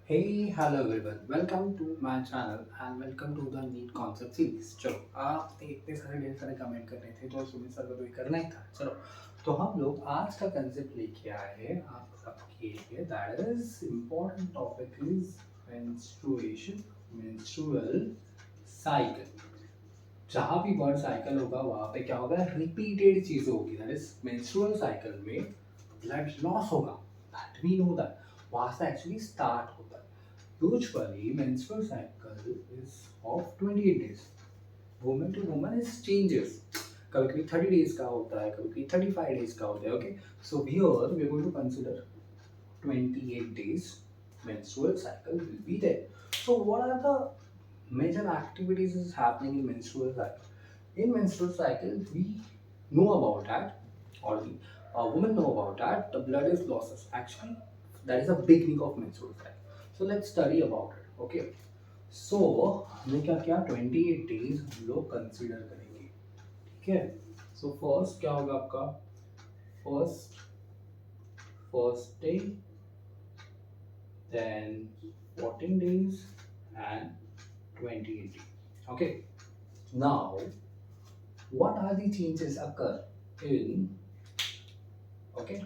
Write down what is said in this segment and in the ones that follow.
Hey, hello everyone. Welcome to my channel and welcome to the NEET concept series. चलो आपने इतने सारे ढेर सारे कमेंट करने थे तो सुमित सर को तो ये करना ही था। चलो तो हम लोग आज का कंसेप्ट लेके आए हैं आप सबके लिए। That is important topic is menstruation, menstrual cycle. जहाँ भी वर्ड साइकिल होगा वहाँ पे क्या होगा, रिपीटेड चीजें होगी। दैट इज मेंस्ट्रुअल साइकिल में ब्लड लॉस होगा, दैट वी नो दैट। वहाँ से एक्चुअली स्टार्ट होता है। Usually, menstrual cycle is of 28 days. Woman to woman is changes. कभी कभी 30 days का होता है, कभी कभी 35 days का होता है. Okay, so here we are going to consider 28 days menstrual cycle will be there. So what are the major activities is happening in menstrual cycle? In menstrual cycle, we know about that, or the women know about that. The blood is losses. Actually, that is a beginning of menstrual cycle. So let's study about it. Okay. So हमने क्या किया, 28 days हम लोग consider करेंगे। ठीक है। So first क्या होगा आपका, first first day, then 14 days and 28 days. Okay. Now, what are the changes occur in, okay,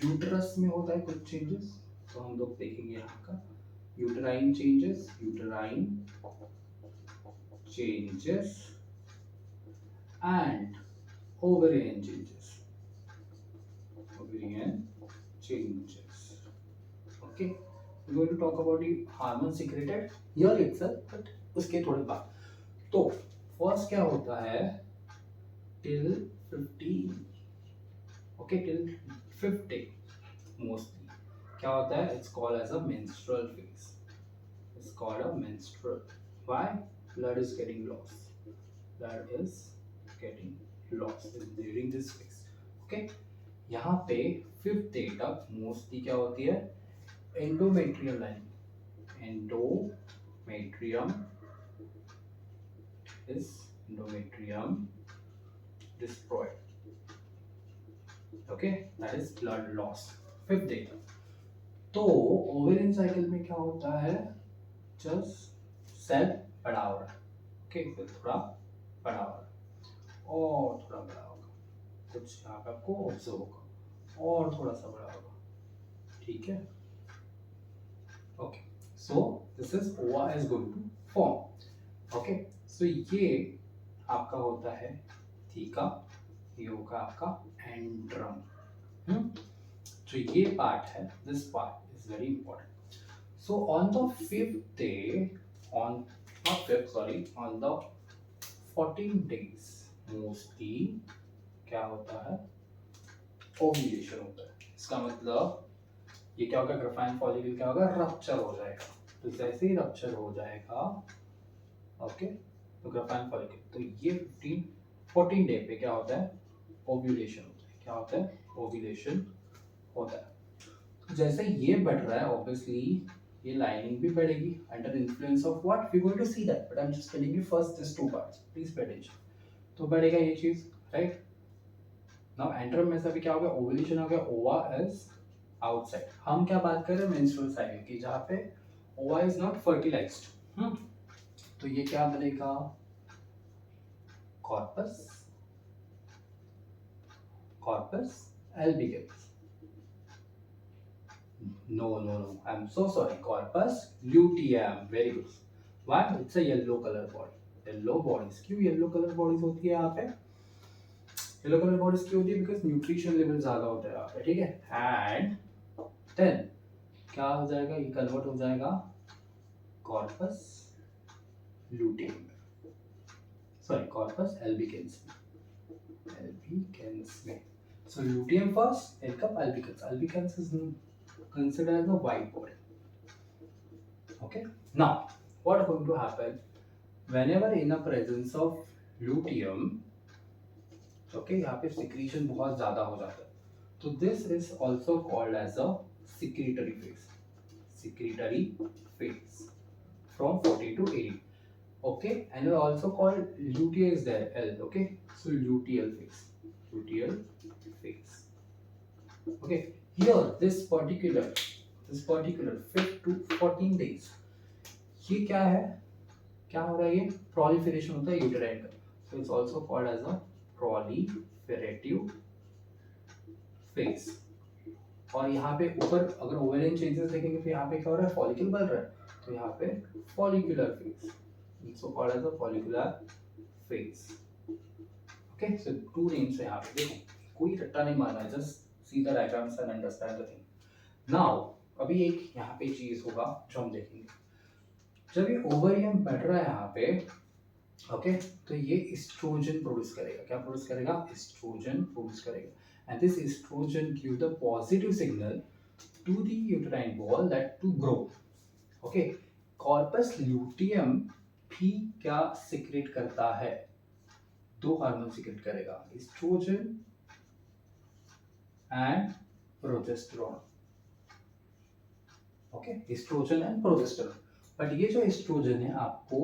uterus में होता है कुछ चेंजेस, तो हम लोग देखेंगे यहाँ का uterine changes, uterine changes and ovarian changes, ovarian changes. Okay, we're going to talk about the hormone secreted here itself, but उसके थोड़े बाद। तो फर्स्ट क्या होता है, till 50, okay, till 50 mostly क्या होता है, it's called as a menstrual phase. It's called a menstrual. Why? Blood is getting lost. Blood is getting lost during this phase. Okay. यहाँ पे 5th डे तक मोस्टली क्या होती है, endometrium lining, endometrium is endometrium destroyed. Okay, that is blood loss 5th day. तो ovarian cycle में क्या होता है, जस्ट सेल बड़ा हो रहा है। ओके, फिर थोड़ा बड़ा हो रहा है और थोड़ा बड़ा होगा, कुछ यहाँ पे आपको ऑब्जर्व होगा और थोड़ा सा बड़ा होगा। ठीक है। Okay, so this is ova is going to form. Okay, so ये आपका होता है थीका, ये होगा आपका एंड्रम। तो ये पार्ट है, this part is very important. So on the 5th day, on not 5th, sorry, on the 14 days mostly क्या होता है, ओव्यूलेशन होता है। इसका मतलब ये क्या होगा, ग्राफाइन फॉलिकल क्या होगा, रप्चर हो जाएगा। तो जैसे ही रप्चर हो जाएगा, ओके, तो ग्राफाइन फॉलिकल, तो ये 14 डे पे क्या होता है, ओव्यूलेशन होता है। क्या होता है, ओव्यूलेशन होता है। तो जैसे ये बढ़ रहा है, ऑब्वियसली ये लाइनिंग भी बढ़ेगी under influence of what, we going to see that, but I am just telling you first this two parts, please pay attention. तो बढ़ेगा ये चीज, राइट। नाउ एंट्रम में से भी क्या हो गया, ओव्यूलेशन हो गया, ओवा इज आउटसाइड। हम क्या बात कर रहे हैं, मेंस्ट्रुअल साइकिल की, जहां पे ओवा इज नॉट फर्टिलाइज्ड। तो ये क्या बनेगा, corpus, corpus albicans. No, no, no. I'm so sorry. Corpus luteum. Very good. Why? It's a yellow color body. Yellow bodies. क्यों yellow color bodies होती है यहाँ पे? Yellow color bodies क्यों होती है? Because nutrition level ज़्यादा होता है यहाँ पे, ठीक है? And then क्या हो जाएगा? ये कन्वर्ट हो जाएगा corpus luteum. Sorry, corpus albicans. Albicans में. So luteum first, then come albicans. Albicans is considered as a white body. Okay. Now, what is going to happen whenever in a presence of luteum? Okay, यहाँ पे secretion बहुत ज़्यादा हो जाता है. So this is also called as a secretory phase. Secretory phase from 40 to 80. Okay, and we also call luteal is there L. Okay, so luteal phase. Luteal phase. Okay, here this particular this particular 5 to 14 days, ये क्या है, क्या हो रहा है, ये proliferation होता है यूटेराइन का, so it's also called as a proliferative phase। और यहाँ पे ऊपर अगर ओवेरियन चेंजेस देखेंगे तो यहाँ पे क्या हो रहा है, फॉलिकल बढ़ रहा है, तो यहाँ पे follicular phase, so called as a follicular phase. Okay, so two names है यहाँ पे, देखो कोई रट्टा नहीं मारना है, just see the diagrams and understand the thing. Now अभी एक यहाँ पे चीज होगा जो हम देखेंगे, जब ये ओवेरियन बढ़ रहा है यहाँ पे, ओके, तो ये एस्ट्रोजन प्रोड्यूस करेगा, क्या प्रोड्यूस करेगा, एस्ट्रोजन प्रोड्यूस करेगा, and this estrogen give the positive signal to the uterine wall that to grow। okay, corpus luteum भी क्या सिक्रेट करता है, दो हार्मोन सिक्रेट करेगा, estrogen and progesterone. Okay, estrogen and progesterone, but ये जो एस्ट्रोजन है आपको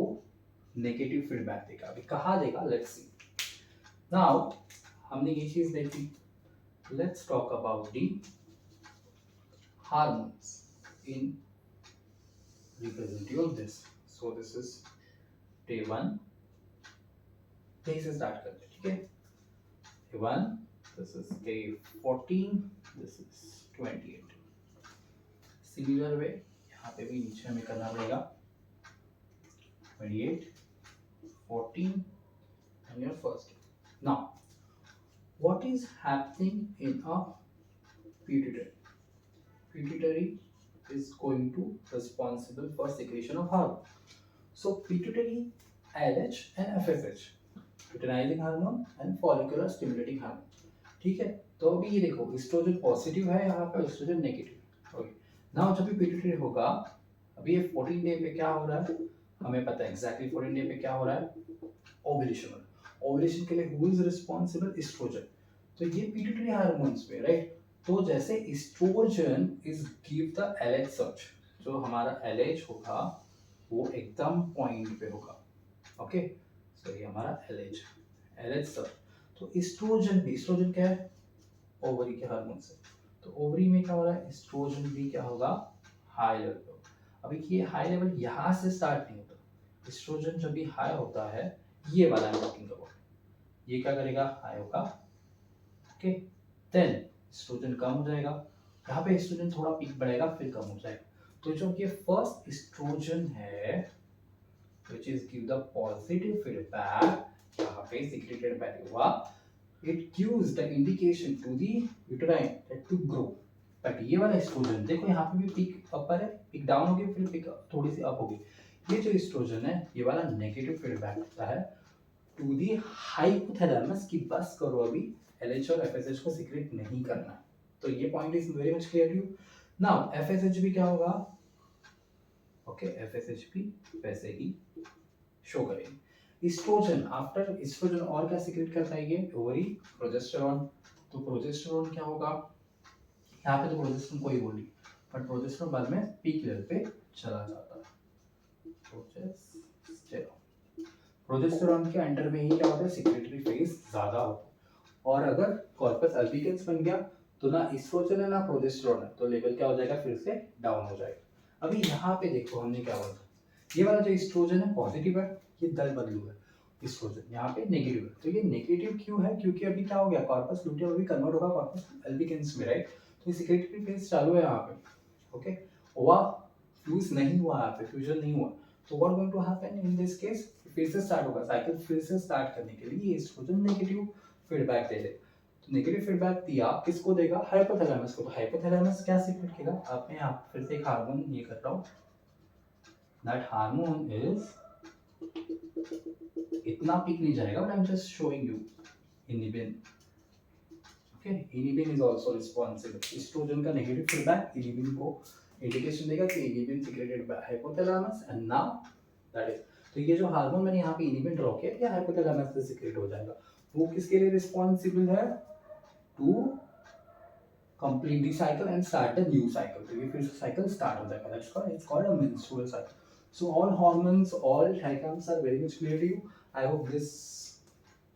नेगेटिव फीडबैक देगा, अभी कहाँ देगा, लेट्स सी। नाउ हमने ये चीज देखी, let's talk about the hormones in representative of this। so this is day 1, day से start करते हैं, ठीक है, day 1, this is day 14, this is 28। similar way यहाँ पे भी नीचे हमें करना पड़ेगा 28, 14 and your first day। now what is happening in a pituitary? Pituitary is going to responsible for secretion of hormone। so pituitary, LH and FSH, luteinizing hormone and follicular stimulating hormone, ठीक है। तो अभी ये देखो oestrogen positive है यहाँ पे, oestrogen negative. Okay, now जब भी पिट्यूटरी होगा, अभी ये 14 डे पे क्या हो रहा है, हमें पता है एग्जैक्टली 14 डे पे क्या हो रहा है, ओव्यूलेशन। ओव्यूलेशन के लिए हु इज रिस्पांसिबल, एस्ट्रोजन। तो ये पिट्यूटरी हार्मोन्स पे, राइट, तो जैसे estrogen is give the LH surge, जो हमारा एलएच होगा वो एकदम पॉइंट पे होगा। ओके, सो ये हमारा एलएच, एलएच सर्च। तो एस्ट्रोजन भी, एस्ट्रोजन क्या है, ओवरी के हार्मोन से, तो ओवरी में क्या हो रहा है, एस्ट्रोजन भी क्या होगा, हाई लेवल पे। अभी ये हाई लेवल यहाँ से स्टार्ट नहीं होता, एस्ट्रोजन जब भी हाई होता है, ये वाला मैं टॉकिंग अबाउट, ये क्या करेगा, हाई होगा। ओके, देन एस्ट्रोजन कम हो जाएगा, यहाँ पे एस्ट्रोजन थोड़ा पीक बढ़ेगा फिर कम हो जाएगा। तो जो ये फर्स्ट एस्ट्रोजन है which is give the positive feedback यहाँ पे secreted by the it gives the indication to the uterine that to grow। But ये वाला एस्ट्रोजन देखो यहाँ पे भी पीक अपर है, पीक डाउन हो गई, फिर पीक थोड़ी सी अप हो गई। ये जो एस्ट्रोजन है ये वाला नेगेटिव फीडबैक देता है टू दी हाइपोथैलेमस की बस करो, अभी एलएच और एफएसएच को सीक्रेट नहीं करना। तो ये point is very much clear to you. Now FSH भी क्या होगा, ओके, एफएसएच भी वैसे ही शो करेंगे। एस्ट्रोजन, आफ्टर एस्ट्रोजन और क्या सीक्रेट करता है ये, ओवरी, प्रोजेस्टेरोन। तो प्रोजेस्टेरोन क्या होगा, यहाँ पे तो प्रोजेस्टेरोन को ही बोली, बट प्रोजेस्टेरोन बाद में पीक लेवल पे चला जाता है। प्रोजेस्टेरोन के अंडर में ही क्या होता है, सिक्रेटरी फेज ज्यादा होता है, और अगर कॉर्पस अल्बिकेंस बन गया तो ना एस्ट्रोजन है ना प्रोजेस्टेरोन है, तो लेवल क्या हो जाएगा, फिर से डाउन हो जाएगा। अभी यहाँ पे देखो हमने क्या बोला, ये वाला जो एस्ट्रोजन है पॉजिटिव है, ये दल बदलू है, एस्ट्रोजन यहाँ पे नेगेटिव है। तो ये नेगेटिव क्यों है, क्योंकि अभी क्या हो गया, कॉर्पस लुटियम अभी कन्वर्ट होगा कॉर्पस अल्बिकेंस में, राइट। तो ये सिक्रेटरी फेज चालू है यहाँ पे, ओके, ओवा फ्यूज नहीं हुआ यहाँ पे, फ्यूजन नहीं हुआ। तो what going to happen in this case, फिर से स्टार्ट होगा साइकिल, फिर से स्टार्ट करने के लिए एस्ट्रोजन नेगेटिव फीडबैक दे दे। तो नेगेटिव फीडबैक दिया किसको देगा, हाइपोथैलेमस को। तो हाइपोथैलेमस क्या सीक्रेट करेगा, आप मैं यहाँ फिर से एक हार्मोन ये कर रहा हूँ, that hormone is, इतना पीक नहीं जाएगा, but I'm just showing you inhibin। okay, inhibin is also responsible, estrogen का negative feedback inhibin को indication देगा कि inhibin secreted by hypothalamus and now that is। तो ये जो हार्मोन मैंने यहाँ पे inhibin ड्रॉ किया, ये hypothalamus से secrete हो जाएगा। वो किसके लिए responsible है, to complete the cycle and start a new cycle। तो ये फिर से cycle start हो जाएगा, that's why it's called a menstrual cycle। So all hormones, all diagrams are very much clear to you। I hope this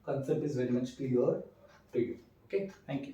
concept is very much clear to you। Okay, thank you।